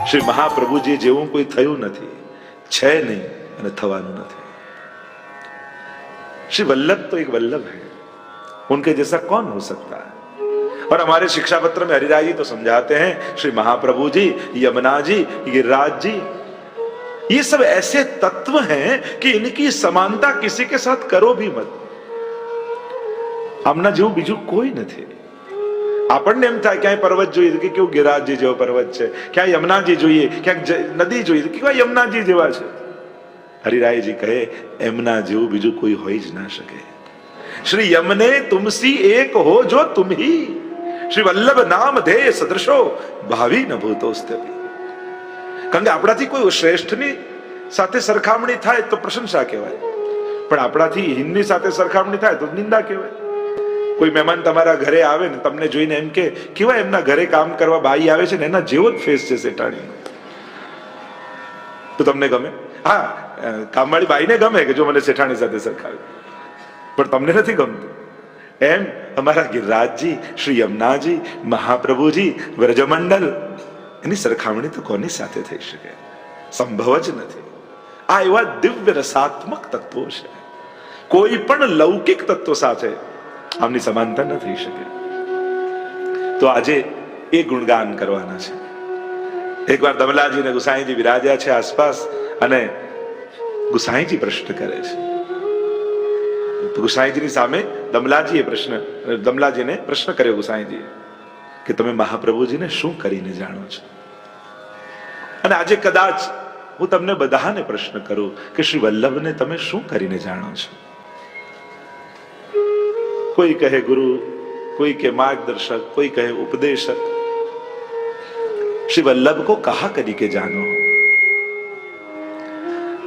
श्री महाप्रभु जी जेवुं कोई थयुं नथी, छे नहीं अने थवानुं नथी। श्री वल्लभ तो एक वल्लभ है, उनके जैसा कौन हो सकता है। और हमारे शिक्षा पत्र में हरिराय जी तो समझाते हैं, श्री महाप्रभु जी, यमुना जी, गिरिराज जी, ये सब ऐसे तत्व हैं कि इनकी समानता किसी के साथ करो भी मत। आमना जेवुं बीजुं कोई नथी। આપણને એમ થાય ક્યાંય પર્વત જોઈએ કે કેવું ગિરિરાજજી જેવો પર્વત છે, ક્યાંય યમુનાજી જોઈએ, ક્યાંક નદી જોઈએ કે કેવા યમુનાજી જેવા છે। હરિરાયજી કહે એમના જેવું બીજું કોઈ હોઈ જ ના શકે। શ્રી યમને તુમસી એક હો જો તુમ હી, શ્રી વલ્લભ નામ ધે સદૃશો ભાવી ન ભૂતોસ્તપી। કારણ કે આપણાથી કોઈ શ્રેષ્ઠની સાથે સરખામણી થાય તો પ્રશંસા કહેવાય, પણ આપણાથી હીનની સાથે સરખામણી થાય તો નિંદા કહેવાય। કોઈ મહેમાન તમારા ઘરે આવે ને તમને જોઈને એમ કે કેવા એમના ઘરે કામ કરવા બાઈ આવે છે ને એના જેવો જ ફેસ છે શેઠાણી, તો તમને ગમે? હા, કામવાળી બાઈને ગમે કે જો મને શેઠાણી સાથે સરખાવે, પણ તમને નથી ગમતું। એમ અમારા ગિરિરાજજી, શ્રી યમુનાજી, મહાપ્રભુજી, વ્રજમંડલ, એની સરખામણી તો કોની સાથે થઈ શકે? સંભવ જ નથી। આ એવા દિવ્ય રસાત્મક તત્વો છે, કોઈ પણ લૌકિક તત્વ સાથે આમની સમાનતા ન થઈ શકે। તો આજે એ ગુણગાન કરવાના છે। એકવાર દમલાજી ને ગુસાઈજી વિરાજ્યા છે આસપાસ, અને ગુસાઈજી પ્રશ્ન કરે છે। તો ગુસાઈજીની સામે દમલાજીને પ્રશ્ન કર્યો ગુસાઈજીએ કે તમે મહાપ્રભુજીને શું કરીને જાણો છો? અને આજે કદાચ હું તમને બધાને પ્રશ્ન કરું કે શ્રી વલ્લભને તમે શું કરીને જાણો છો? कोई कहे गुरु, कोई के मार्गदर्शक, कोई कहे उपदेशक। श्री वल्लभ को कहा करी के जानो?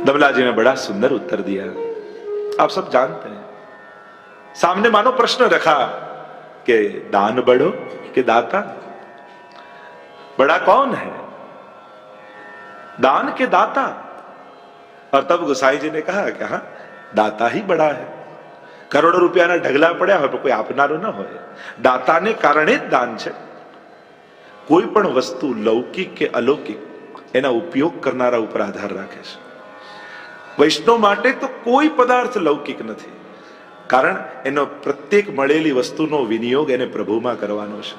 दमला जी ने बड़ा सुंदर उत्तर दिया, आप सब जानते हैं। सामने मानो प्रश्न रखा कि दान बड़ो कि दाता? बड़ा कौन है, दान के दाता? और तब गोसाई जी ने कहा कि हाँ, दाता ही बड़ा है। કરોડો રૂપિયાના ઢગલા પડ્યા હોય પણ કોઈ આપનારો ન હોય, દાતાને કારણે જ દાન છે। કોઈ પણ વસ્તુ લૌકિક કે અલૌકિક એના ઉપયોગ કરનારા ઉપર આધાર રાખે છે। વૈષ્ણવ માટે તો કોઈ પદાર્થ લૌકિક નથી, કારણ એનો પ્રત્યેક મળેલી વસ્તુનો વિનિયોગ એને પ્રભુમાં કરવાનો છે,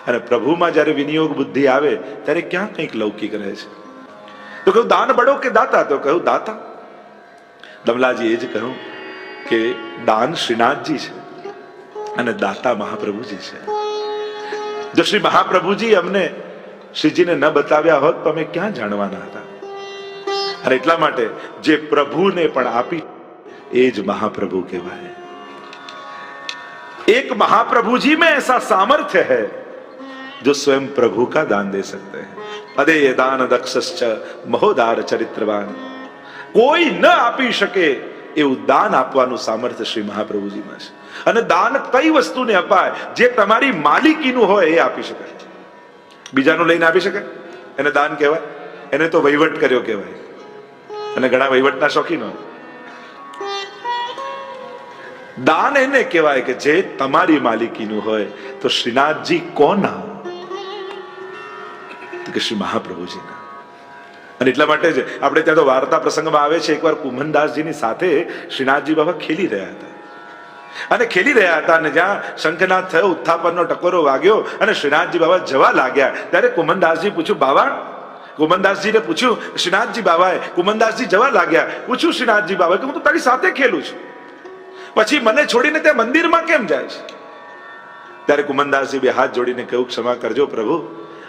અને પ્રભુમાં જ્યારે વિનિયોગ બુદ્ધિ આવે ત્યારે ક્યાં કંઈક લૌકિક રહે છે। તો કહ્યું દાન બળો કે દાતા? તો કહ્યું દાતા। દમલાજી એ જ કહ્યું કે દાન શ્રીનાથજી છે અને દાતા મહાપ્રભુજી છે। જો શ્રી મહાપ્રભુજી અમને શ્રીજીને ન બતાવ્યા હોત તો અમે ક્યાં જાણવાના હતા? અને એટલા માટે જે પ્રભુને પણ આપી એ જ મહાપ્રભુ કહેવાય। एक महाप्रभु जी में ऐसा सामर्थ्य है जो स्वयं प्रभु का दान दे सकते हैं। अदेय दान दक्षश्च महोदार चरित्रवान। કોઈ ન આપી શકે એવું દાન આપવાનું સામર્થ્ય શ્રી મહાપ્રભુજીમાં છે। અને દાન કઈ વસ્તુને અપાય? જે તમારી માલિકીનું હોય એ આપી શકાય। બીજાનું લઈને આપી શકાય? એને દાન કહેવાય? એને તો વહીવટ કર્યો કહેવાય, અને ઘણા વહીવટના શોખીન હોય। દાન એને કહેવાય કે જે તમારી માલિકીનું હોય। તો શ્રીનાથજી કોના? કે શ્રી મહાપ્રભુજીના। અને એટલા માટે જ આપણે ત્યાં તો વાર્તા પ્રસંગમાં આવે છે, એકવાર કુમનદાસજીની સાથે શ્રીનાથજી બાબા ખેલી રહ્યા હતા, અને ખેલી રહ્યા હતા અને જ્યાં શંખનાદ થયો, ઉત્થાપનનો ટકોરો વાગ્યો અને શ્રીનાથજી બાબા જવા લાગ્યા, ત્યારે કુમનદાસજી પૂછ્યું, બાબા? કુમનદાસજીને પૂછ્યું, શ્રીનાથજી બાબાએ, કુમનદાસજી જવા લાગ્યા, પૂછ્યું શ્રીનાથજી બાબા કે હું તો તારી સાથે ખેલું છું, પછી મને છોડીને ત્યાં મંદિરમાં કેમ જાય છે? ત્યારે કુમનદાસજી બે હાથ જોડીને કહ્યું, ક્ષમા કરજો પ્રભુ,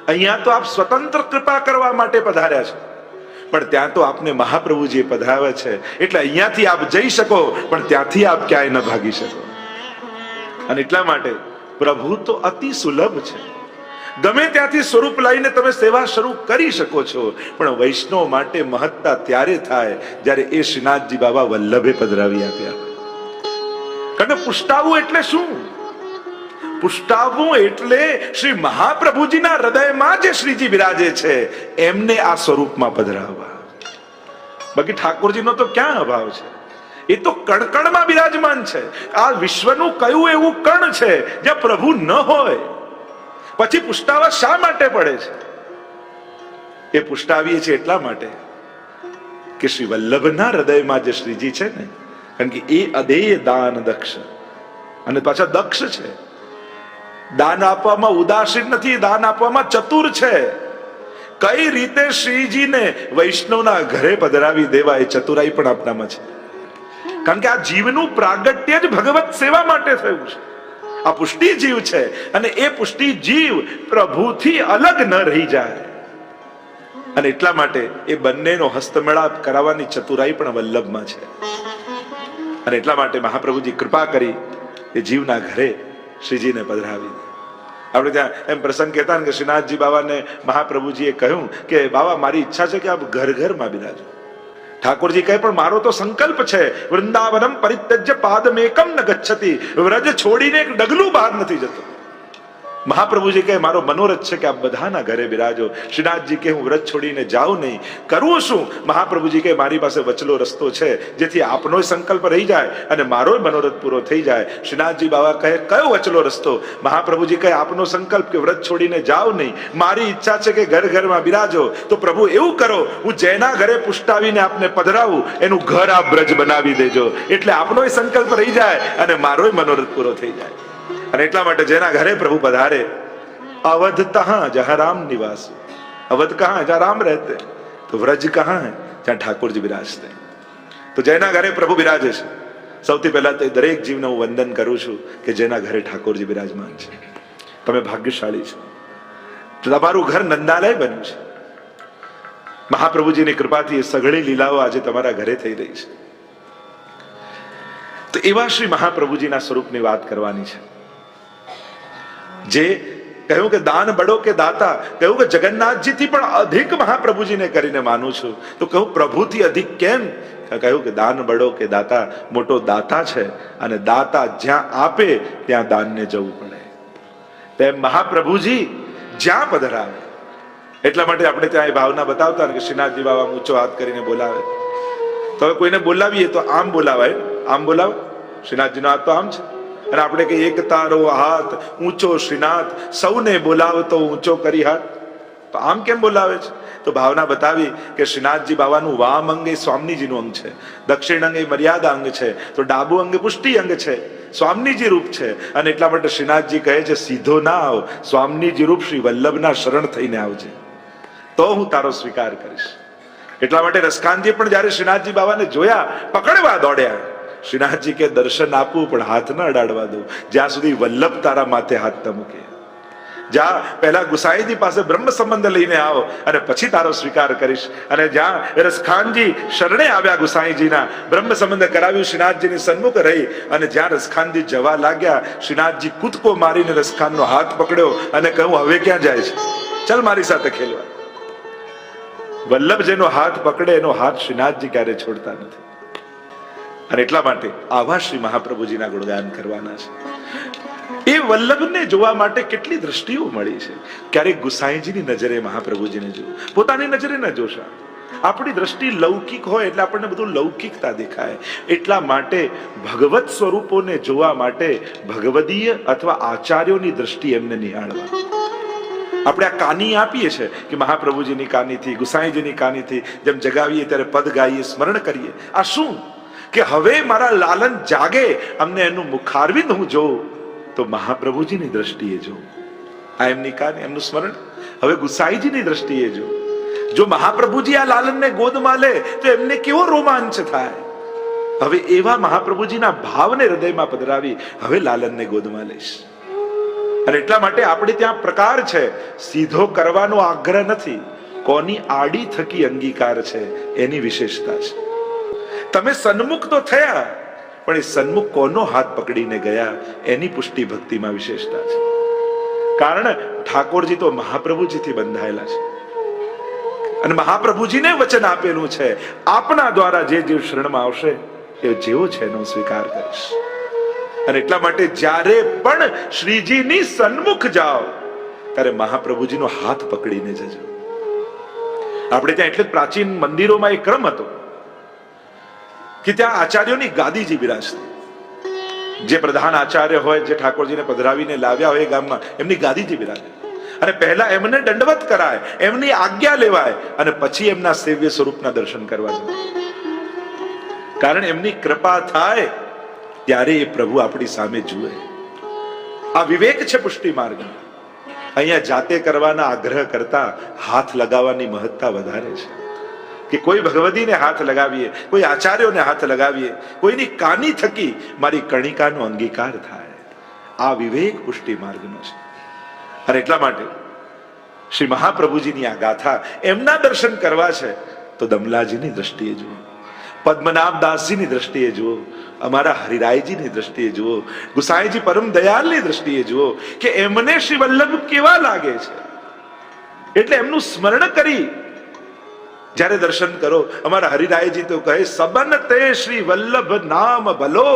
અહીંયા તો આપ સ્વતંત્ર કૃપા કરવા માટે પધાર્યા છો, પણ ત્યાં તો આપને મહાપ્રભુજીએ પધરાવ્યા છે, એટલે અહીંયાથી આપ જઈ શકો, પણ ત્યાંથી આપ ક્યાંય ન ભાગી શકો। અને એટલા માટે પ્રભુ તો અતિ સુલભ છે, ગમે ત્યાંથી સ્વરૂપ લઈને તમે સેવા શરૂ કરી શકો છો, પણ વૈષ્ણવ માટે મહત્તા ત્યારે થાય જ્યારે એ શ્રીનાથજી બાબા વલ્લભે પધરાવી આપ્યા। કારણ કે પુષ્ટાવવું એટલે શું? પુષ્ટાવવું એટલે શ્રી મહાપ્રભુજીના હૃદયમાં જે શ્રીજી બિરાજે છે એમને આ સ્વરૂપમાં પધરાવવા। બાકી ઠાકોરજીનો તો ક્યાં અભાવ છે? એ તો કણકણમાં બિરાજમાન છે। આ વિશ્વનું કયું એવું કણ છે જ્યાં પ્રભુ ન હોય? પછી પુષ્ટાવા શા માટે પડે છે? એ પુષ્ટાવીએ છીએ એટલા માટે કે શ્રી વલ્લભના હૃદયમાં જે શ્રીજી છે ને, કારણ કે એ અદેય દાન દક્ષ, અને પાછા દક્ષ છે. દાન આપવામાં ઉદાસીન નથી, દાન આપવામાં ચતુર છે. કઈ રીતે શ્રીજીને વૈષ્ણવના ઘરે પધરાવી દેવા, એ ચતુરાઈ પણ આપનામાં છે. કારણ કે આ જીવનું પ્રાગટ્ય જ ભગવત સેવા માટે થયું છે. આ પુષ્ટિ જીવ છે, અને એ પુષ્ટિ જીવ પ્રભુથી અલગ ન રહી જાય, અને એટલા માટે એ બંનેનો હસ્તમેળાપ કરાવવાની ચતુરાઈ પણ વલ્લભમાં છે. અને એટલા માટે મહાપ્રભુજી કૃપા કરી એ જીવના ઘરે શ્રીજીને પધરાવી. આપણે ત્યાં એમ પ્રસંગ કહેતા કે શ્રીનાથજી બાબાને મહાપ્રભુજીએ કહ્યું કે બાબા, મારી ઈચ્છા છે કે આપ ઘર ઘરમાં બિરાજો. ઠાકોરજી કહે પણ મારો તો સંકલ્પ છે, વૃંદાવનમ પરિત્યજ્ય પાદમેકમ ન ગચ્છતિ, વ્રજ છોડીને એક ડગલું બહાર નથી જતો. મહાપ્રભુજી કહે મારો મનોરથ છે કે આપ બધાના ઘરે બિરાજો. શ્રીનાથજી કહે હું વ્રત છોડીને જાઉં નહીં, કરવું શું? મહાપ્રભુજી કહે મારી પાસે વચલો રસ્તો છે, જેથી આપનો સંકલ્પ રહી જાય અને મારો મનોરથ પૂરો થઈ જાય. શ્રીનાથજી બાબા કહે કયો વચલો રસ્તો? મહાપ્રભુજી કહે આપનો સંકલ્પ કે વ્રત છોડીને જાઓ નહીં, મારી ઈચ્છા છે કે ઘર ઘરમાં બિરાજો. તો પ્રભુ એવું કરો, હું જેના ઘરે પુષ્ટાવીને આપને પધરાવું એનું ઘર આપ બ્રજ બનાવી દેજો, એટલે આપનો સંકલ્પ રહી જાય અને મારો મનોરથ પૂરો થઈ જાય. અને એટલા માટે જેના ઘરે પ્રભુ પધારે, અવધ તહાં જહાં રામ નિવાસ, અવધ કહાં જહાં રામ રહેતે, તો વ્રજ કહાં હૈ જ્યાં ઠાકોરજી બિરાજતે. તો જેના ઘરે પ્રભુ બિરાજે છે, સૌથી પહેલા તો દરેક જીવને હું વંદન કરું છું કે જેના ઘરે ઠાકોરજી બિરાજમાન છે. તમે ભાગ્યશાળી છો, તમારું ઘર નંદાલય બન્યું છે. મહાપ્રભુજીની કૃપાથી એ સઘળી લીલાઓ આજે તમારા ઘરે થઈ રહી છે. તો એવા શ્રી મહાપ્રભુજીના સ્વરૂપની વાત કરવાની છે, જે કહ્યું કે દાન બડો કે દાતા, કહ્યું કે જગન્નાથજીથી પણ અધિક મહાપ્રભુજીને કરીને માનું છું. તો કહું પ્રભુથી અધિક કેમ? કહ્યું કે દાન બડો કે દાતા, મોટો દાતા છે, અને દાતા જ્યાં આપે ત્યાં દાનને જવું પડે. તેમ મહાપ્રભુજી જ્યાં પધરાવે, એટલા માટે આપણે ત્યાં એ ભાવના બતાવતા કે શ્રીનાથજી બાબા ઊંચો હાથ કરીને બોલાવે. તો હવે કોઈને બોલાવીએ તો આમ બોલાવાય, આમ બોલાવે. શ્રીનાથજીનો હાથ તો આમ છે, અને આપણે કે એક તારો હાથ ઊંચો શ્રીનાથ, સૌને બોલાવતો ઊંચો કરી હાથ. તો આમ કેમ બોલાવે છે? તો ભાવના બતાવી કે શ્રીનાથજી બાબાનું વામ અંગ એ સ્વામીજીનું અંગ છે, દક્ષિણ અંગ એ મર્યાદા અંગ છે, તો ડાબુ અંગ પુષ્ટિ અંગ છે, સ્વામીજી રૂપ છે. અને એટલા માટે શ્રીનાથજી કહે છે સીધો ના આવ, સ્વામીજી રૂપ શ્રી વલ્લભના શરણ થઈને આવજે, તો હું તારો સ્વીકાર કરીશ. એટલા માટે રસકાનજી પણ જયારે શ્રીનાથજી બાબાને જોયા, પકડવા દોડ્યા. શ્રીનાથજી કે દર્શન આપવું પણ હાથ ન અડાડવા દો, જ્યાં સુધી વલ્લભ તારા માથે હાથ ન મૂકે. જા પહેલા ગુસાઈજી પાસે બ્રહ્મ સંબંધ લઈને આવો, અને પછી તારો સ્વીકાર કરીશ. અને જ્યાં રસખાનજી શરણે આવ્યા ગુસાઈજીના, બ્રહ્મ સંબંધ કરાવ્યું, શ્રીનાથજીની સન્મુખ રહી, અને જ્યાં રસખાનજી જવા લાગ્યા, શ્રીનાથજી કૂદકો મારીને રસખાનનો હાથ પકડ્યો અને કહ્યું હવે ક્યાં જાય છે, ચલ મારી સાથે ખેલવા. વલ્લભ જેનો હાથ પકડે એનો હાથ શ્રીનાથજી ક્યારે છોડતા નથી. અને એટલા માટે આવા શ્રી મહાપ્રભુજીના ગુણગાન કરવાના છે. એ વલ્લભને જોવા માટે કેટલી દ્રષ્ટિઓ મળી છે. ક્યારેક ગુસાઈજીની નજરે મહાપ્રભુજીને જોવું, પોતાની નજરે ન જોશા. આપણી દ્રષ્ટિ લૌકિક હોય એટલે આપણને બધું લૌકિકતા દેખાય. એટલા માટે ભગવત સ્વરૂપોને જોવા માટે ભગવદીય અથવા આચાર્યોની દ્રષ્ટિ એમને નિહાળવા. આપણે આ કાની આપીએ છીએ કે મહાપ્રભુજીની કાનીથી, ગુસાઈજીની કાનીથી જેમ જગાવીએ ત્યારે પદ ગાઈએ, સ્મરણ કરીએ. આ શું કે હવે મારા લાલન જાગે, અમને એનું મુખારવિંદ હું જોઉં, તો મહાપ્રભુજીની દ્રષ્ટિએ જો. આ એમની કાન, એમનું સ્મરણ. હવે ગુસાઈજીની દ્રષ્ટિએ જો મહાપ્રભુજી આ લાલનને ગોદમાં લે તો એમને કેવો રોમાંચ થાય. હવે એવા મહાપ્રભુજીના ભાવને હૃદયમાં પધરાવી હવે લાલનને ગોદમાં લઈશ. અને એટલા માટે આપણે ત્યાં પ્રકાર છે, સીધો કરવાનો આગ્રહ નથી, કોની આડી થકી અંગીકાર છે એની વિશેષતા છે. તમે સન્મુખ તો થયા, પણ એ સન્મુખ કોનો હાથ પકડીને ગયા એની પુષ્ટિ ભક્તિમાં વિશેષતા છે. કારણ ઠાકોરજી તો મહાપ્રભુજીથી બંધાયેલા છે, અને મહાપ્રભુજીને વચન આપેલું છે આપના દ્વારા જે જીવ શરણમાં આવશે એ જેવો છે એનો સ્વીકાર કરીશ. અને એટલા માટે જ્યારે પણ શ્રીજીની સન્મુખ જાઓ ત્યારે મહાપ્રભુજીનો હાથ પકડીને જજો. આપણે ત્યાં એટલે પ્રાચીન મંદિરોમાં એક ક્રમ હતો કે ત્યાં આચાર્યોની ગાદીજી બિરાજતી. જે પ્રધાન આચાર્ય હોય, જે ઠાકોરજીને પધરાવીને લાવ્યા હોય ગામમાં, એમની ગાદીજી બિરાજે. અને પહેલા એમને દંડવત કરાય, એમની આજ્ઞા લેવાય અને પછી એમના સેવ્ય સ્વરૂપના દર્શન કરવા જોઈએ. કારણ એમની કૃપા થાય ત્યારે એ પ્રભુ આપણી સામે જુએ. આ વિવેક છે પુષ્ટિ માર્ગ. અહીંયા જાતે કરવાના આગ્રહ કરતા હાથ લગાવવાની મહત્તા વધારે છે. કે કોઈ ભગવતીને હાથ લગાવીએ, કોઈ આચાર્યોને હાથ લગાવીએ, કોઈની કાની થકી મારી કણિકાનો અંગીકાર થાય. આ વિવેક પુષ્ટિ માર્ગનો છે. અને એટલા માટે શ્રી મહાપ્રભુજીની આ ગાથા એમના દર્શન કરવા છે તો દમલાજીની દ્રષ્ટિએ જુઓ, પદ્મનાભદાસજીની દ્રષ્ટિએ જુઓ, અમારા હરિરાયજીની દ્રષ્ટિએ જુઓ, ગુસાઈજી પરમ દયાલની દ્રષ્ટિએ જુઓ કે એમને શ્રી વલ્લભ કેવા લાગે છે. એટલે એમનું સ્મરણ કરી જ્યારે દર્શન કરો. અમારા હરિરાયજી તો કહે, સબન તે શ્રી વલ્લભ નામ ભલો,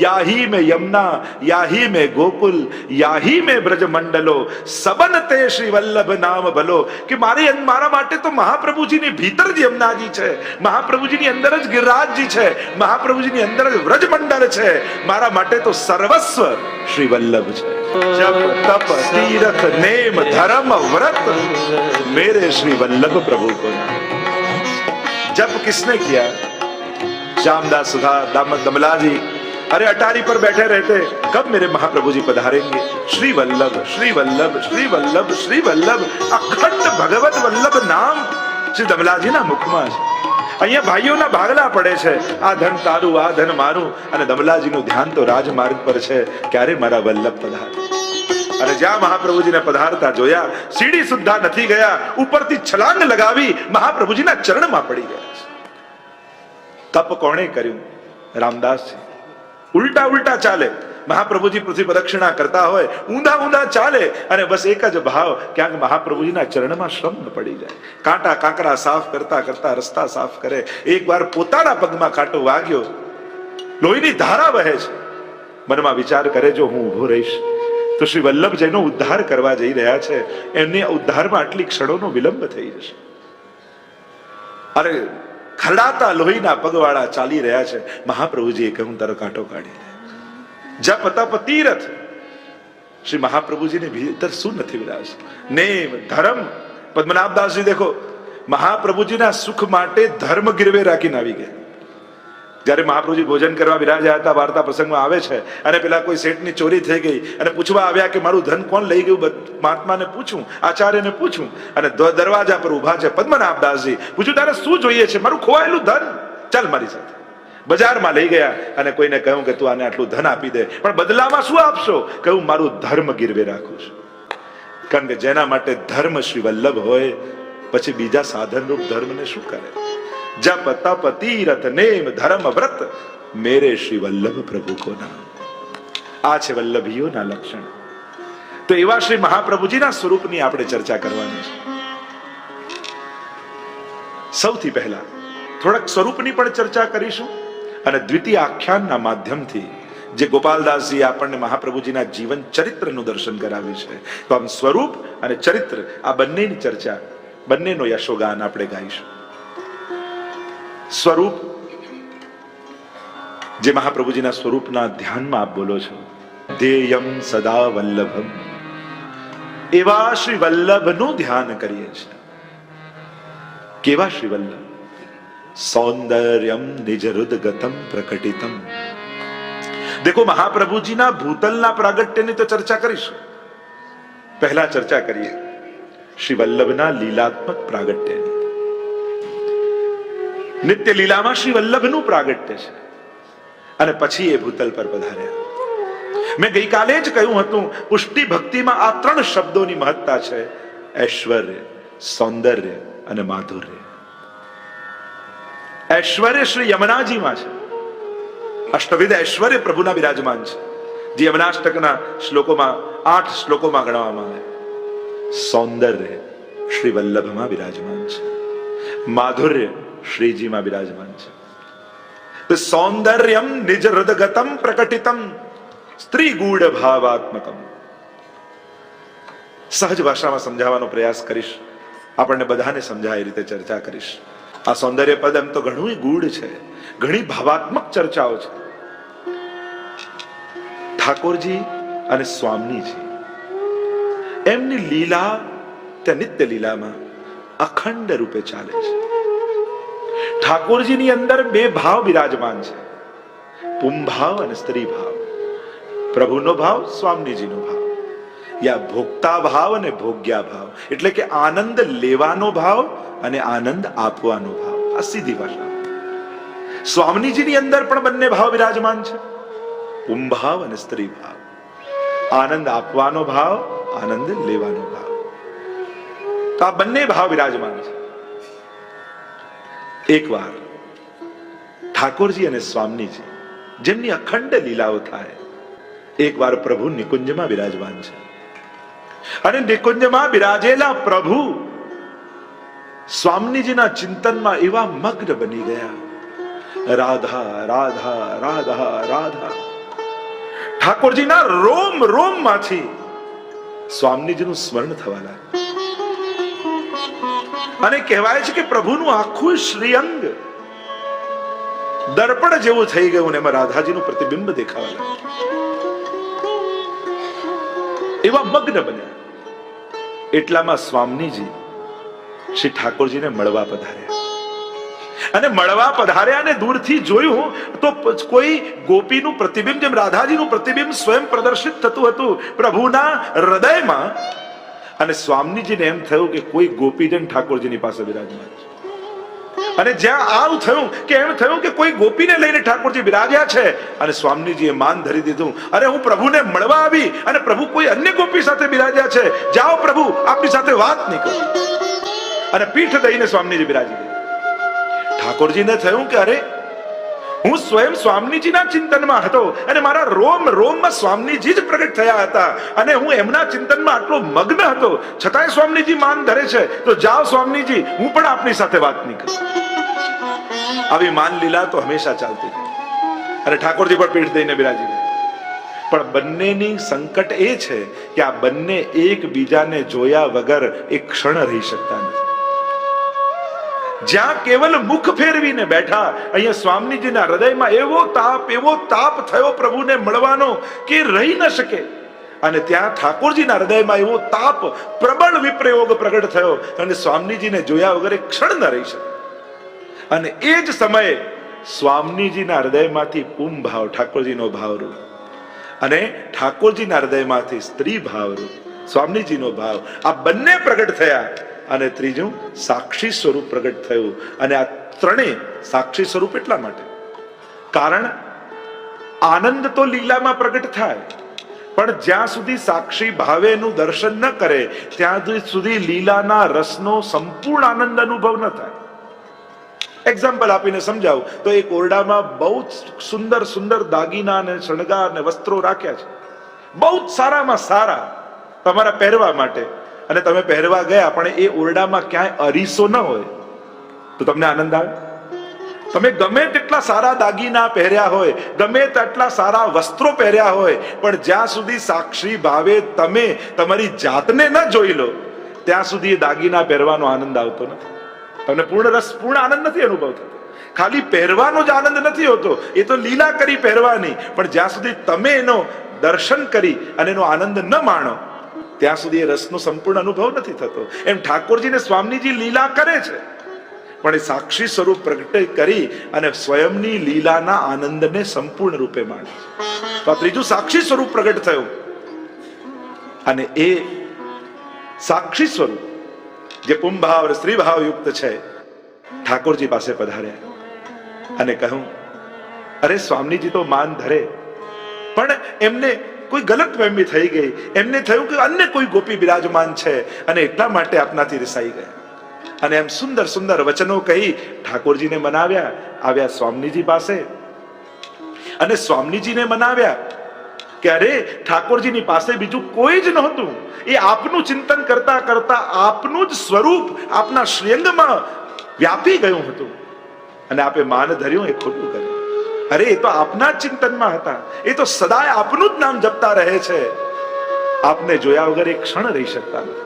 યાહી મેં યમુના, યાહી મેં ગોકુલ, યાહી મેં બ્રજ મંડલો, સબન તે શ્રી વલ્લભ નામ ભલો. કે મારા માટે તો મહાપ્રભુજીની ભીતર જ યમુનાજી છે, મહાપ્રભુજીની અંદર જ ગિરિરાજજી છે, મહાપ્રભુજીની અંદર જ વ્રજ મંડળ છે. મારા માટે તો સર્વસ્વ શ્રી વલ્લભ છે. જપ તપ તીરથ નેમ ધર્મ વ્રત મેરે શ્રી વલ્લભ પ્રભુ को. जब किसने किया? श्यामदास सुधा दमला जी. अरे अटारी पर बैठे रहते, कब मेरे महाप्रभु जी पधारेंगे? श्री वल्लभ, श्री वल्लभ, श्री वल्लभ, श्री वल्लभ, अखंड भगवत वल्लभ नाम श्री दमलाजी ના મુખમાં છે. અહીંયા ભાઈઓના ભાગલા પડે છે, આ ધન તારું, આ ધન મારું, અને દમલાજીનું ધ્યાન તો રાજમાર્ગ પર છે, ક્યારે મારા વલ્લભ પધારે. અને જ્યાં મહાપ્રભુજીને પધારતા જોયા, સીડી સુદ્ધા નથી ગયા, ઉપરથી છલાંગ લગાવી મહાપ્રભુજીના ચરણમાં પડી ગયા છે. તપ કોણે કર્યું? રામદાસજી. ઉલટા ઉલટા ચાલે. મહાપ્રભુજી પૃથ્વી પ્રદક્ષિણા કરતા હોય, ઊંધા ઊંધા ચાલે અને બસ એક જ ભાવ, ક્યાંક મહાપ્રભુજીના ચરણમાં શ્રમ પડી જાય. કાંટા કાંકરા સાફ કરતા કરતા રસ્તા સાફ કરે. એકવાર પોતાના પગમાં કાંટો વાગ્યો, લોહીની ધારા વહે છે. મનમાં વિચાર કરે, જો હું ઊભો રહીશ તો શ્રી વલ્લભ જેનો ઉદ્ધાર કરવા જઈ રહ્યા છે, એમને ઉદ્ધારમાં આટલી ક્ષણોનો વિલંબ થઈ જશે. અરે ખરડાતા લોહીના પગવાળા ચાલી રહ્યા છે. મહાપ્રભુજીએ કહ્યું, તારો કાંટો કાઢી લે. જપ તપ તીરથ. શ્રી મહાપ્રભુજીને ભીતર શું નથી વિલાસ? નેમ ધર્મ. પદ્મનાભદાસજી દેખો, મહાપ્રભુજીના સુખ માટે ધર્મ ગીરવે રાખીને આવી ગયા. જયારે મહાપ્રભુજી ભોજન કરવા બિરાજ્યા હતા, વાર્તા પ્રસંગમાં આવે છે, અને પેલા કોઈ શેઠની ચોરી થઈ ગઈ અને પૂછવા આવ્યા કે મારું ધન કોણ લઈ ગયું? મહાત્માને પૂછું, આચાર્યને પૂછું, અને દરવાજા પર ઉભા છે પદ્મનાભદાસજી. પૂછ્યું, તારે શું જોઈએ છે? મારું ખોવાયેલું ધન, ચાલ મારી સાથે. બજારમાં લઈ ગયા અને કોઈને કહ્યું કે તું આને આટલું ધન આપી દે, પણ બદલામાં શું આપશો? કહ્યું, મારું ધર્મ ગીરવે રાખું છું. કારણ કે જેના માટે ધર્મ શ્રી વલ્લભ હોય, પછી બીજા સાધન રૂપ ધર્મને શું કરે? जप तप तीरथ नेम धर्म व्रत मेरे श्री वल्लभ प्रभु को नाम. આ છે વલ્લભીઓના લક્ષણ. તો એવા શ્રી મહાપ્રભુજીના સ્વરૂપની આપણે ચર્ચા કરવાની છે. સૌથી પહેલા થોડાક સ્વરૂપની પણ ચર્ચા કરીશું, અને દ્વિતીય આખ્યાનના માધ્યમથી જે ગોપાલદાસજી આપણને મહાપ્રભુજીના જીવન ચરિત્રનું દર્શન કરાવ્યું છે, તો આમ સ્વરૂપ અને ચરિત્ર આ બંનેની ચર્ચા, બંનેનો યશોગાન આપણે ગાઈશું. સ્વરૂપ, જે મહાપ્રભુજીના સ્વરૂપના ધ્યાનમાં આપ બોલો છો, ધ્યેયમ સદા વલ્લભમ, એવા શ્રી વલ્લભનું ધ્યાન કરીએ છીએ. કેવા શ્રી વલ્લભ? સૌંદર્યમ નિજરુદગતમ પ્રકટિતમ. દેખો, મહાપ્રભુજીના ભૂતલના પ્રાગટ્યની તો ચર્ચા કરીશું. પહેલા ચર્ચા કરીએ શ્રી વલ્લભના લીલાત્મક પ્રાગટ્યની. નિત્ય લીલામાં શ્રી વલ્લભનું પ્રાગટ્ય છે, અને પછી એ ભૂતલ પર પધાર્યા. મેં ગઈકાલે જ કહ્યું હતું, પુષ્ટિ ભક્તિમાં આ ત્રણ શબ્દોની મહત્તા છે: ઐશ્વર્ય, સૌંદર્ય અને માધુર્ય. ઐશ્વર્ય શ્રી યમુનાજીમાં છે. અષ્ટવિધ ઐશ્વર્ય પ્રભુના બિરાજમાન છે, જે યમુનાષ્ટકના શ્લોકોમાં 8 શ્લોકોમાં ગણવામાં આવે. સૌંદર્ય શ્રી વલ્લભમાં બિરાજમાન છે, માધુર્ય શ્રીજીમાં બિરાજમાન છે. તો સૌંદર્યમ નિજ હૃદગતમ પ્રકટિતમ સ્ત્રી ગૂઢ ભાવાત્મકમ. સહજ ભાષામાં સમજાવવાનો પ્રયાસ કરીશ, આપણને બધાને સમજાય એ રીતે ચર્ચા કરીશ. આ સૌંદર્ય પદ એમ તો ઘણું ગૂઢ છે, ઘણી ભાવાત્મક ચર્ચાઓ છે. ઠાકોરજી અને સ્વામીજી એમની લીલા ત્યાં નિત્ય લીલામાં અખંડ રૂપે ચાલે છે. ઠાકોરજીની અંદર બે ભાવ બિરાજમાન છે, પુંભાવ અને સ્ત્રી ભાવ. પ્રભુનો ભાવ, સ્વામીજીનો ભાવ, યા ભોગતા ભાવ અને ભોગ્યા ભાવ, એટલે કે આનંદ લેવાનો ભાવ અને આનંદ આપવાનો ભાવ. આ સીધી ભાષા. સ્વામીજીની અંદર પણ બંને ભાવ બિરાજમાન છે, પુંભાવ અને સ્ત્રી ભાવ. આનંદ આપવાનો ભાવ, આનંદ લેવાનો ભાવ. તો આ બંને ભાવ બિરાજમાન છે. એકવાર ઠાકોરજી અને સ્વામીજી જેમની અખંડ લીલાઓ થાય, એકવાર પ્રભુ નિકુંજમાં બિરાજમાન છે અને નિકુંજમાં બિરાજેલા પ્રભુ સ્વામીજીના ચિંતનમાં એવા મગ્ન બની ગયા, રાધા રાધા રાધા રાધા. ઠાકોરજીના રોમ રોમ માંથી સ્વામીજીનું સ્મરણ થવા લાગ્યું અને કહેવાય છે કે પ્રભુનું આખું શ્રીઅંગ દર્પણ જેવું થઈ ગયું અને એમાં રાધાજીનું પ્રતિબિંબ દેખાવા લાગ્યું. એવા મગ્ન બન્યા. એટલામાં સ્વામીજી શ્રી ઠાકોરજીને મળવા પધાર્યા અને મળવા પધાર્યા અને દૂરથી જોયું તો કોઈ ગોપીનું પ્રતિબિંબ, જેમ રાધાજીનું પ્રતિબિંબ સ્વયં પ્રદર્શિત થતું હતું પ્રભુના હૃદયમાં. અને સ્વામીજીને એમ થયું કે કોઈ ગોપીજન ઠાકોરજીની પાસે બિરાજમાન છે. અને જ્યાં આવું થયું કે એમ થયું કે કોઈ ગોપીને લઈને ઠાકોરજી બિરાજ્યા છે. અને સ્વામીજીએ માન ધરી દીધું, અરે હું પ્રભુને મળવા આવી અને પ્રભુ કોઈ અન્ય ગોપી સાથે બિરાજ્યા છે, જાઓ પ્રભુ આપની સાથે વાત નહીં કરું. અને પીઠ દઈને સ્વામીજી બિરાજી ગયા. ઠાકોરજીને થયું કે અરે હું સ્વયં સ્વામીજીના ચિંતનમાં હતો અને મારા રોમ રોમમાં સ્વામીજી જ પ્રગટ થયા હતા અને હું એમના ચિંતનમાં આટલો મગ્ન હતો, છતાંય સ્વામીજી માન ધરે છે, તો જાઓ સ્વામીજી હું પણ આપની સાથે વાત નહીં કરું. આવી માન લીલા તો હંમેશા ચાલતી અને ઠાકોરજી પણ પીઠ દઈને બિરાજી ગયા. પણ બંનેની સંકટ એ છે કે આ બંને એકબીજાને જોયા વગર એક ક્ષણ રહી શકતા નથી. જ્યાં કેવલ મુખ ફેરવીને બેઠા, અહીંયા સ્વામીજીના હૃદયમાં એવો તાપ થયો પ્રભુને મળવાનો કે રહી ન શકે. અને ત્યાં ઠાકોરજીના હૃદયમાં એવો તાપ, પ્રબળ વિપ્રયોગ પ્રગટ થયો અને સ્વામીજીને જોયા વગર એક ક્ષણ ન રહી શકે. અને એ જ સમયે સ્વામીજીના હૃદયમાંથી પું ભાવ, ઠાકોરજીનો ભાવરૂપ, અને ઠાકોરજીના હૃદયમાંથી સ્ત્રી ભાવરૂપ, સ્વામીજીનો ભાવ, આ બંને પ્રગટ થયા. અને ત્રીજું સાક્ષી સ્વરૂપ પ્રગટ થયું. અને આ ત્રણેય સાક્ષી સ્વરૂપ એટલા માટે, કારણ આનંદ તો લીલામાં પ્રગટ થાય, પણ જ્યાં સુધી સાક્ષી ભાવે એનું દર્શન ન કરે ત્યાં સુધી લીલાના રસનો સંપૂર્ણ આનંદ અનુભવ ન થાય. એક્ઝામ્પલ આપીને સમજાવું તો એક ઓરડામાં બહુ સુંદર સુંદર દાગીના અને શણગાર અને વસ્ત્રો રાખ્યા છે, બહુ સારામાં સારા તમારા પહેરવા માટે, અને તમે પહેરવા ગયા પણ એ ઓરડામાં ક્યાંય અરીસો ન હોય તો તમને આનંદ આવે? તમે ગમે તેટલા સારા દાગીના પહેર્યા હોય, ગમે તેટલા સારા વસ્ત્રો પહેર્યા હોય, પણ જ્યાં સુધી સાક્ષી ભાવે તમે તમારી જાતને ન જોઈ લો ત્યાં સુધી એ દાગીના પહેરવાનો આનંદ આવતો નથી. તમને પૂર્ણ રસ, પૂર્ણ આનંદ નથી અનુભવ થતો. ખાલી પહેરવાનો જ આનંદ નથી હોતો, એ તો લીલા કરી પહેરવાની, પણ જ્યાં સુધી તમે એનો દર્શન કરી અને એનો આનંદ ન માણો ત્યાં સુધી એ રસનો સંપૂર્ણ અનુભવ નથી થતો. એમ ઠાકોરજીને સ્વામીજી લીલા કરે છે, પણ એ સાક્ષી સ્વરૂપ પ્રગટ કરી અને સ્વયંની લીલાના આનંદને સંપૂર્ણ રૂપે માણે છે. તો આ ત્રીજું સાક્ષી સ્વરૂપ પ્રગટ થયું. અને એ સાક્ષી સ્વરૂપ જે પુંભાવ અને સ્ત્રીભાવ યુક્ત છે, ઠાકોરજી પાસે પધાર્યા અને કહ્યું, અરે સ્વામીજી તો માન ધરે, પણ એમને કોઈ ગલતફહેમી થઈ ગઈ, એમને થયું કે અન્ય કોઈ ગોપી બિરાજમાન છે અને એટલા માટે આપનાથી રિસાઈ ગયા. અને એમ સુંદર સુંદર વચનો કહી ઠાકોરજીને મનાવ્યા. આવ્યા સ્વામીજી પાસે અને સ્વામીજીને મનાવ્યા કે અરે ઠાકોરજીની પાસે બીજું કોઈ જ નહોતું, એ આપનું ચિંતન કરતા કરતા આપનું જ સ્વરૂપ આપના શ્રીઅંગમાં વ્યાપી ગયું હતું અને આપે માન ધર્યું, એ ખોટું કર્યું. અરે એ તો આપના જ ચિંતનમાં હતા, એ તો સદાય આપનું જ નામ જપતા રહે છે, આપને જોયા વગર એક ક્ષણ રહી શકતા નથી.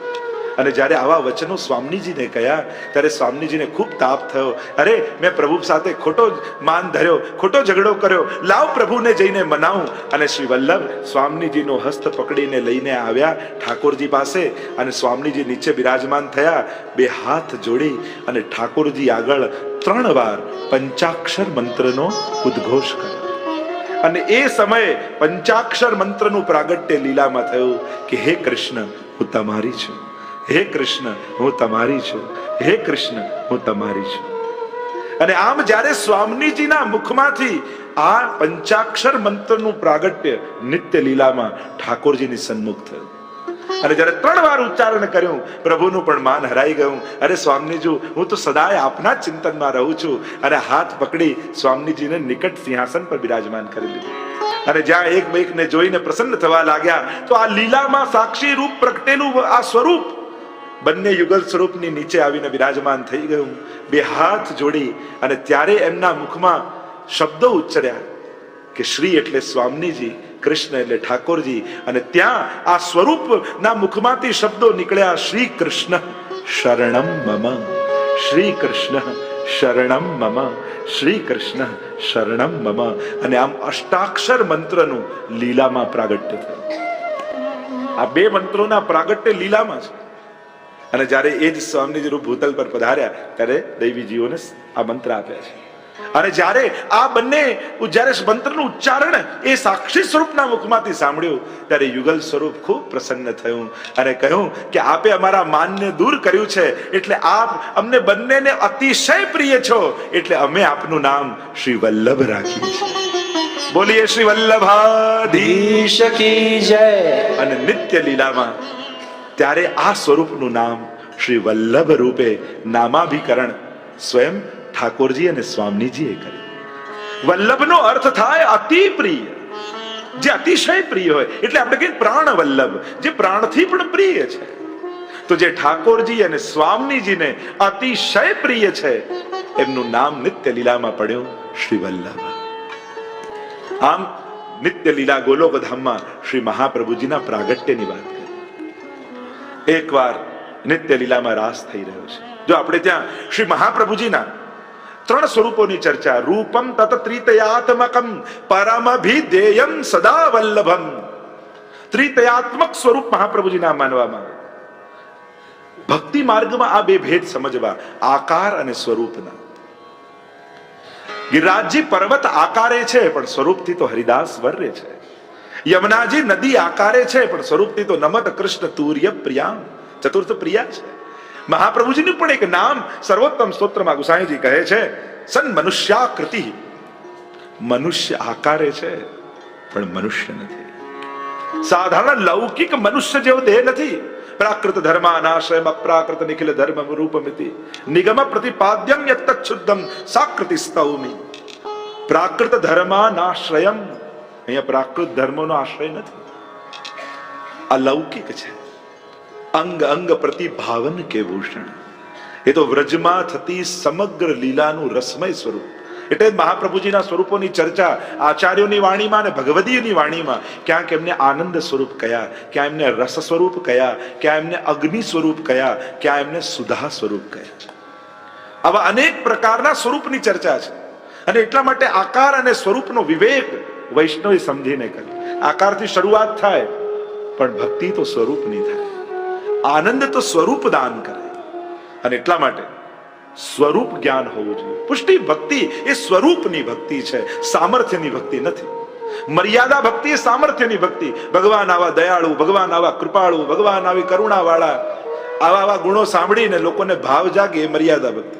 અને જ્યારે આવા વચનો સ્વામીજીને કહ્યા ત્યારે સ્વામીજીને ખૂબ તાપ થયો. અરે, મેં પ્રભુ સાથે ખોટો માન ધર્યો, ખોટો ઝઘડો કર્યો, લાવ પ્રભુને જઈને મનાવું. અને શ્રી વલ્લભ સ્વામીજીનો હસ્ત પકડીને લઈને આવ્યા ઠાકોરજી પાસે, અને સ્વામીજી નીચે બિરાજમાન થયા. બે હાથ જોડી અને ઠાકોરજી આગળ 3 વાર પંચાક્ષર મંત્રનો ઉદ્ઘોષ કર્યો. અને એ સમયે પંચાક્ષર મંત્રનું પ્રાગટ્ય લીલામાં થયું કે હે કૃષ્ણ, હું તમારી છું, હે કૃષ્ણ, હું તમારી છું, હે કૃષ્ણ, હું તમારી છું. અને આમ જ્યારે સ્વામીજીના મુખમાંથી આ પંચાક્ષર મંત્રનું પ્રાગટ્ય નિત્ય લીલામાં ઠાકોરજીની સન્મુખ થયું, અને જ્યારે 3 વાર ઉચ્ચારણ કર્યું, પ્રભુનું પણ માન હરાઈ ગયું. અરે સ્વામીજી, હું તો સદાય આપના ચિંતનમાં રહું છું. અને હાથ પકડી સ્વામીજીને નિકટ સિંહાસન પર બિરાજમાન કરી લીધું. અને જ્યાં એકને જોઈને પ્રસન્ન થવા લાગ્યા, તો આ લીલામાં સાક્ષી રૂપ પ્રગટેલું આ સ્વરૂપ બંને યુગલ સ્વરૂપની નીચે આવીને બિરાજમાન થઈ ગયું. બે હાથ જોડી અને ત્યારે એમના મુખમાં શબ્દો ઉચ્ચર્યા કે શ્રી એટલે સ્વામીજી, કૃષ્ણ એટલે ઠાકોરજી. અને ત્યાં આ સ્વરૂપના મુખમાંથી શબ્દો નીકળ્યા, શ્રી કૃષ્ણ શરણમ મમ, શ્રી કૃષ્ણ શરણમ મમ, શ્રી કૃષ્ણ શરણમ મમ. અને આમ અષ્ટાક્ષર મંત્રનું લીલામાં પ્રાગટ્ય થયું. આ 2 મંત્રોના પ્રાગટ્ય લીલામાં છે. અને જ્યારે એ જ સ્વામીજી રૂપ ભૂતલ પર પધાર્યા ત્યારે દૈવી જીવોને આ મંત્ર આપ્યા છે. અને જ્યારે આ બંને જ્યારે મંત્રનું ઉચ્ચારણ એ સાક્ષી સ્વરૂપના મુખમાંથી સાંભળ્યું ત્યારે યુગલ સ્વરૂપ ખૂબ પ્રસન્ન થયું અને કહ્યું કે આપે અમારા માનને દૂર કર્યું છે, એટલે આપ અમને બંનેને અતિશય પ્રિય છો, એટલે અમે આપનું નામ શ્રી વલ્લભ રાખીએ છીએ. બોલીએ શ્રી વલ્લભાધીશ કી જય. અને નિત્ય લીલામાં ત્યારે આ સ્વરૂપનું નામ શ્રી વલ્લભ રૂપે નામાભિકરણ સ્વયં ઠાકોરજી અને સ્વામીજીએ કર્યું. વલ્લભનો અર્થ થાય અતિ પ્રિય, જે અતિશય પ્રિય હોય. એટલે આપણે કહીએ પ્રાણ વલ્લભ, જે પ્રાણથી પણ પ્રિય છે. તો જે ઠાકોરજી અને સ્વામીજીને અતિશય પ્રિય છે, એમનું નામ નિત્ય લીલામાં પડ્યું શ્રી વલ્લભ. આમ નિત્ય લીલા ગોલોક ધામમાં શ્રી મહાપ્રભુજીના પ્રાગટ્યની વાત કરી. એકવાર નિત્ય લીલામાં રાસ થઈ રહ્યો છે. જો આપણે ત્યાં શ્રી મહાપ્રભુજીના 3 સ્વરૂપોની ચર્ચા, રૂપમ તત ત્રિતયાત્મકમ પરમભિધેયમ સદા વલ્લભમ. ત્રિતયાત્મક સ્વરૂપ મહાપ્રભુજીના માનવામાં. ભક્તિ માર્ગમાં આ 2 ભેદ સમજવા, આકાર અને સ્વરૂપના. ગિરિરાજજી પર્વત આકારે છે પણ સ્વરૂપથી તો હરિદાસ વર્રે છે. યમુનાજી નદી આકારે છે પણ સ્વરૂપથી તો નમત કૃષ્ણ તુર્ય પ્રિયા, ચતુર્થ પ્રિયા છે. મહાપ્રભુજીનું પણ એક નામ સર્વોત્તમ સ્તોત્રમાં ગુસાઈજી કહે છે, સન મનુષ્યાકૃતિ. મનુષ્ય આકારે છે પણ મનુષ્ય નથી. સાધારણ લૌકિક મનુષ્ય જેવો દેહ નથી. પ્રાકૃત ધર્માનાશ્રયમ અપ્રાકૃત નિખિલ ધર્મ રૂપમિતિ નિગમ પ્રતિપાદ્યમ યત્તચ્છુદ્ધમ સાકૃતિ સ્તૌમિ. પ્રાકૃત ધર્માનાશ્રયમ, અહીંયા પ્રાકૃત ધર્મોનો આશ્રય નથી, અલૌકિક છે. અંગ અંગ પ્રતિભાવન કે ભૂષણ. એ તો વ્રજમાં થતી સમગ્ર લીલાનું રસમય સ્વરૂપ. એટલે મહાપ્રભુજીના સ્વરૂપોની ચર્ચા આચાર્યોની વાણીમાં અને ભગવદીયની વાણીમાં ક્યાંક એમને આનંદ સ્વરૂપ કયા, ક્યાં એમને રસ સ્વરૂપ કયા, ક્યાં એમને અગ્નિ સ્વરૂપ કયા, ક્યાં એમને સુધા સ્વરૂપ કયા. આવા અનેક પ્રકારના સ્વરૂપની ચર્ચા છે. અને એટલા માટે આકાર અને સ્વરૂપનો વિવેક વૈષ્ણવે સમજીને કરે. આકારથી શરૂઆત થાય પણ ભક્તિ તો સ્વરૂપની થાય, આનંદ તો સ્વરૂપ દાન કરે. અને એટલા માટે સ્વરૂપ જ્ઞાન હોવું જોઈએ. પુષ્ટિ ભક્તિ એ સ્વરૂપની ભક્તિ છે, સામર્થ્યની ભક્તિ નથી. મર્યાદા ભક્તિ એ સામર્થ્યની ભક્તિ. ભગવાન આવા દયાળુ, ભગવાન આવા કૃપાળુ, ભગવાન આવી કરુણાવાળા, આવા ગુણો સાંભળીને લોકોને ભાવ જાગે એ મર્યાદા ભક્તિ.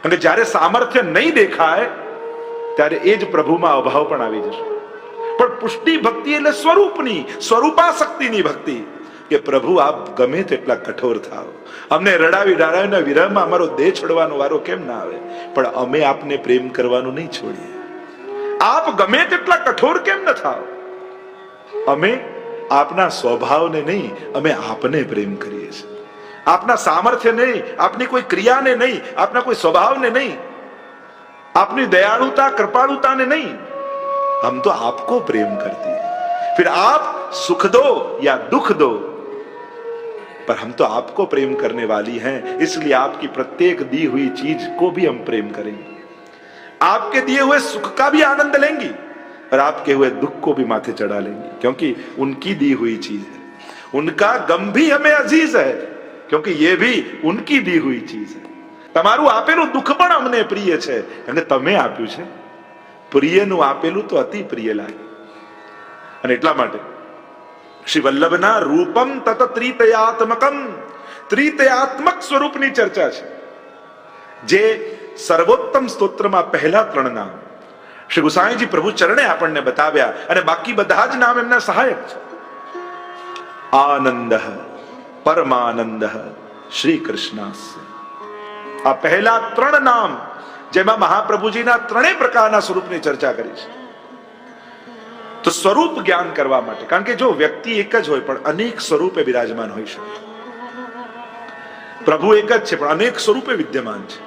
અને જ્યારે સામર્થ્ય નહીં દેખાય ત્યારે એ જ પ્રભુમાં અભાવ પણ આવી જશે. પણ પુષ્ટિ ભક્તિ એટલે સ્વરૂપની, સ્વરૂપાસક્તિની ભક્તિ કે પ્રભુ આપ ગમે તેટલા કઠોર થાઓ, અમને રડાવી ડાળાવીને વિરહમાં અમારો દેહ છોડવાનો વારો કેમ ના આવે, પણ અમે આપને પ્રેમ કરવાનું નહીં છોડીએ. આપ ગમે તેટલા કઠોર કેમ ન થાઓ, અમે આપના સ્વભાવને નહીં, અમે આપને પ્રેમ કરીએ છીએ. આપના સામર્થ્ય નહીં, આપની કોઈ ક્રિયાને નહીં, આપના કોઈ સ્વભાવને નહીં, આપની દયાળુતા कृपालुताने नहीं, हम तो आपको प्रेम करती है. फिर आप सुख दो या दुख दो, पर हम तो आपको प्रेम करने वाली हैं, इसलिए आपकी प्रत्येक दी हुई चीज को भी हम प्रेम करेंगे, आपके दिए हुए सुख का भी आनंद लेंगी और आपके हुए दुख को भी माथे चढ़ा लेंगी, क्योंकि उनकी दी हुई चीज है। उनका गम भी हमें अजीज है, क्योंकि ये भी उनकी दी हुई चीज है। તમારું આપેલું દુઃખ પણ અમને પ્રિય છે, અને તમે આપ્યું છે, પ્રિયનું આપેલું તો અતિ પ્રિય લાગે. અને એટલા માટે શ્રી વલ્લભના રૂપમ તત ત્રિતયાત્મકમ, ત્રિતયાત્મક સ્વરૂપની ચર્ચા છે. જે સર્વોત્તમ સ્તોત્રમાં પહેલા 3 નામ શ્રી ગુસાઈજી પ્રભુ ચરણે આપણને બતાવ્યા, અને બાકી બધા જ નામ એમના સહાયક છે. આનંદ પરમાનંદ શ્રી કૃષ્ણાસ્ય, આ પહેલા 3 નામ જેમાં મહાપ્રભુજીના 3 પ્રકારના સ્વરૂપની ચર્ચા કરી છે. તો સ્વરૂપ જ્ઞાન કરવા માટે, કારણ કે જો વ્યક્તિ એક જ હોય પણ અનેક સ્વરૂપે બિરાજમાન હોઈ શકે, પ્રભુ એક જ છે પણ અનેક સ્વરૂપે વિદ્યમાન છે.